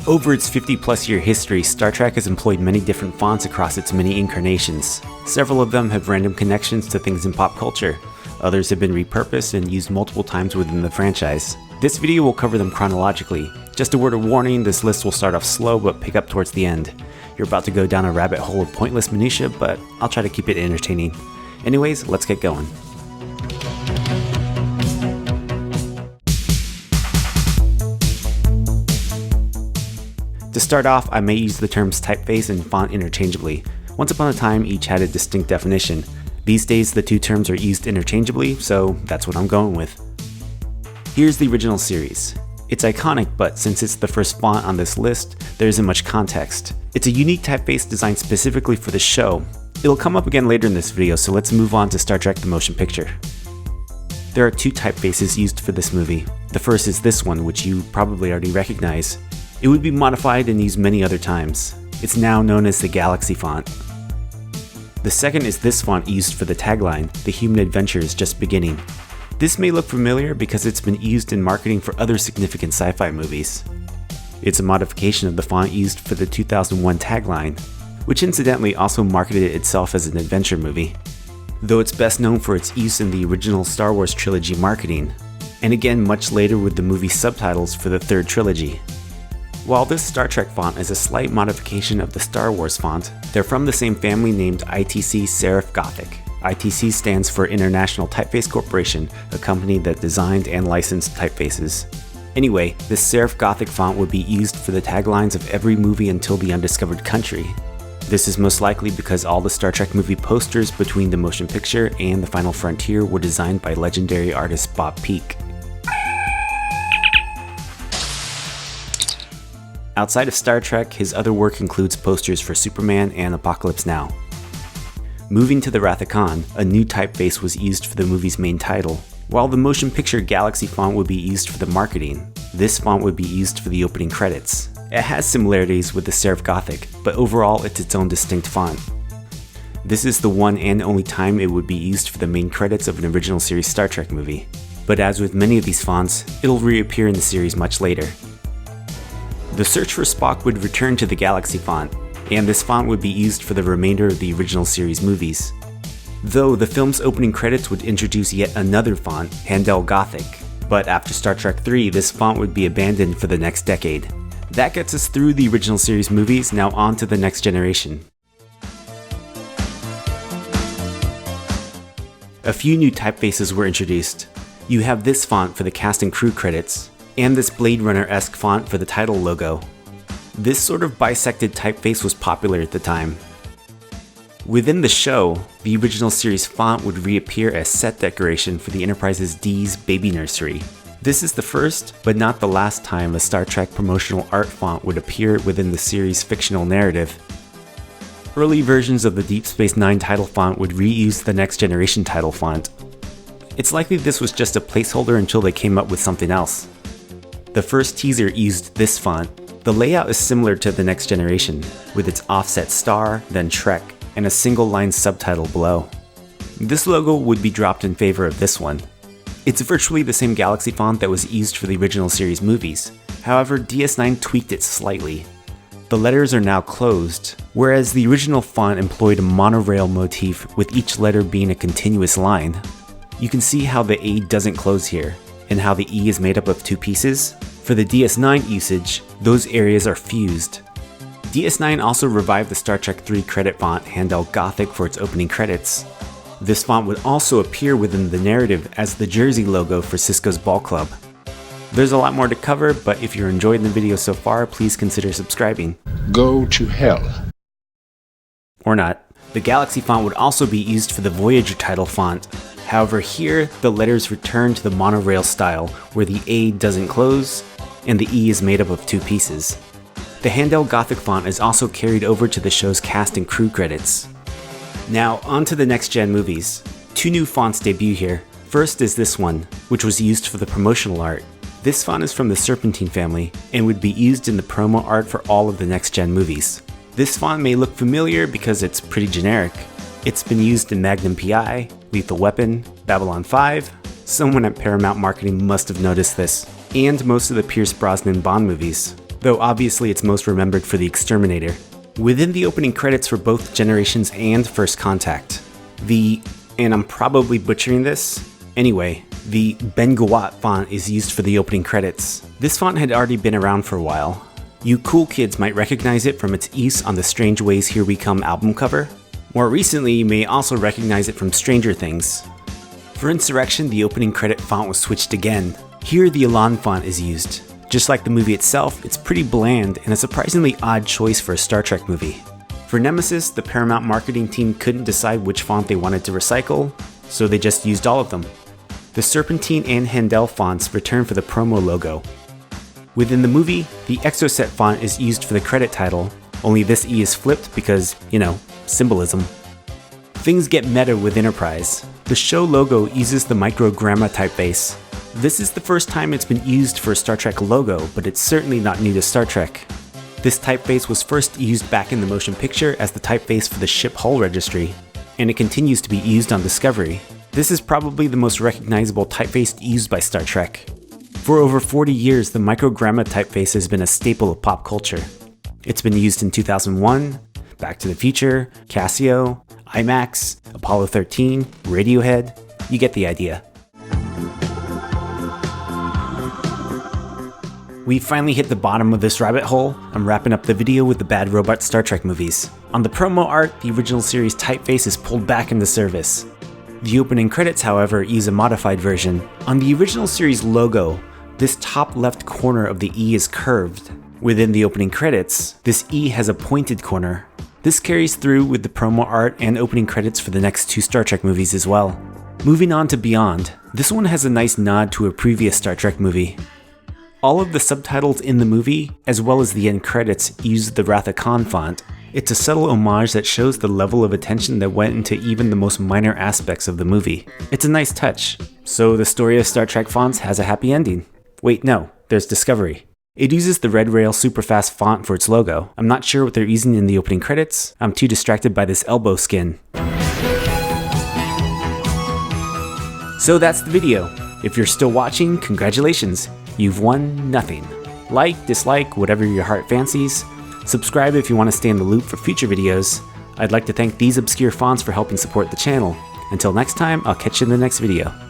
Over its 50-plus year history, Star Trek has employed many different fonts across its many incarnations. Several of them have random connections to things in pop culture. Others have been repurposed and used multiple times within the franchise. This video will cover them chronologically. Just a word of warning, this list will start off slow but pick up towards the end. You're about to go down a rabbit hole of pointless minutia, but I'll try to keep it entertaining. Anyways, let's get going. To start off, I may use the terms typeface and font interchangeably. Once upon a time, each had a distinct definition. These days, the two terms are used interchangeably, so that's what I'm going with. Here's the original series. It's iconic, but since it's the first font on this list, there isn't much context. It's a unique typeface designed specifically for the show. It'll come up again later in this video, so let's move on to Star Trek the Motion Picture. There are two typefaces used for this movie. The first is this one, which you probably already recognize. It would be modified and used many other times. It's now known as the Galaxy font. The second is this font used for the tagline, "The human adventure is just beginning." This may look familiar because it's been used in marketing for other significant sci-fi movies. It's a modification of the font used for the 2001 tagline, which incidentally also marketed itself as an adventure movie, though it's best known for its use in the original Star Wars trilogy marketing, and again much later with the movie subtitles for the third trilogy. While this Star Trek font is a slight modification of the Star Wars font, they're from the same family named ITC Serif Gothic. ITC stands for International Typeface Corporation, a company that designed and licensed typefaces. Anyway, this Serif Gothic font would be used for the taglines of every movie until the Undiscovered Country. This is most likely because all the Star Trek movie posters between the motion picture and The Final Frontier were designed by legendary artist Bob Peak. Outside of Star Trek, his other work includes posters for Superman and Apocalypse Now. Moving to the Wrath of Khan, a new typeface was used for the movie's main title. While the motion picture Galaxy font would be used for the marketing, this font would be used for the opening credits. It has similarities with the Serif Gothic, but overall it's its own distinct font. This is the one and only time it would be used for the main credits of an original series Star Trek movie. But as with many of these fonts, it'll reappear in the series much later. The search for Spock would return to the Galaxy font, and this font would be used for the remainder of the original series movies. Though the film's opening credits would introduce yet another font, Handel Gothic, but after Star Trek 3, this font would be abandoned for the next decade. That gets us through the original series movies, now on to the next generation. A few new typefaces were introduced. You have this font for the cast and crew credits, and this Blade Runner-esque font for the title logo. This sort of bisected typeface was popular at the time. Within the show, the original series font would reappear as set decoration for the Enterprise's D's baby nursery. This is the first, but not the last time a Star Trek promotional art font would appear within the series' fictional narrative. Early versions of the Deep Space Nine title font would reuse the Next Generation title font. It's likely this was just a placeholder until they came up with something else. The first teaser used this font. The layout is similar to the Next Generation, with its offset star, then Trek, and a single line subtitle below. This logo would be dropped in favor of this one. It's virtually the same Galaxy font that was used for the original series movies. However, DS9 tweaked it slightly. The letters are now closed, whereas the original font employed a monorail motif with each letter being a continuous line. You can see how the A doesn't close here, and how the E is made up of two pieces. For the DS9 usage, those areas are fused. DS9 also revived the Star Trek 3 credit font Handel Gothic for its opening credits. This font would also appear within the narrative as the jersey logo for Cisco's Ball Club. There's a lot more to cover, but if you're enjoying the video so far, please consider subscribing. Go to hell. Or not. The Galaxy font would also be used for the Voyager title font. However, here, the letters return to the monorail style, where the A doesn't close, and the E is made up of two pieces. The Handel Gothic font is also carried over to the show's cast and crew credits. Now, on to the next-gen movies. Two new fonts debut here. First is this one, which was used for the promotional art. This font is from the Serpentine family, and would be used in the promo art for all of the next-gen movies. This font may look familiar because it's pretty generic. It's been used in Magnum P.I., Lethal Weapon, Babylon 5. Someone at Paramount Marketing must have noticed this, and most of the Pierce Brosnan Bond movies. though obviously it's most remembered for the Exterminator. Within the opening credits for both Generations and First Contact, and I'm probably butchering this, anyway, the Ben-Gawat font is used for the opening credits. This font had already been around for a while. You cool kids might recognize it from its use on the Strange Ways Here We Come album cover. More recently, you may also recognize it from Stranger Things. For Insurrection, the opening credit font was switched again. Here, the Elan font is used. Just like the movie itself, it's pretty bland and a surprisingly odd choice for a Star Trek movie. For Nemesis, the Paramount marketing team couldn't decide which font they wanted to recycle, so they just used all of them. The Serpentine and Handel fonts return for the promo logo. Within the movie, the Exocet font is used for the credit title, only this E is flipped because, symbolism. Things get meta with Enterprise. The show logo uses the microgramma typeface. This is the first time it's been used for a Star Trek logo, but it's certainly not new to Star Trek. This typeface was first used back in the motion picture as the typeface for the ship hull registry, and it continues to be used on Discovery. This is probably the most recognizable typeface used by Star Trek. For over 40 years, the microgramma typeface has been a staple of pop culture. It's been used in 2001, Back to the Future, Casio, IMAX, Apollo 13, Radiohead. You get the idea. We finally hit the bottom of this rabbit hole. I'm wrapping up the video with the bad robot Star Trek movies. On the promo art, the original series typeface is pulled back into service. The opening credits, however, use a modified version. On the original series logo, this top left corner of the E is curved. Within the opening credits, this E has a pointed corner. This carries through with the promo art and opening credits for the next 2 Star Trek movies as well. Moving on to Beyond, this one has a nice nod to a previous Star Trek movie. All of the subtitles in the movie, as well as the end credits, use the Wrath of Khan font. It's a subtle homage that shows the level of attention that went into even the most minor aspects of the movie. It's a nice touch. So the story of Star Trek fonts has a happy ending. Wait, no, there's Discovery. It uses the Red Rail Superfast font for its logo. I'm not sure what they're using in the opening credits. I'm too distracted by this elbow skin. So that's the video. If you're still watching, congratulations. You've won nothing. Like, dislike, whatever your heart fancies. Subscribe if you want to stay in the loop for future videos. I'd like to thank these obscure fonts for helping support the channel. Until next time, I'll catch you in the next video.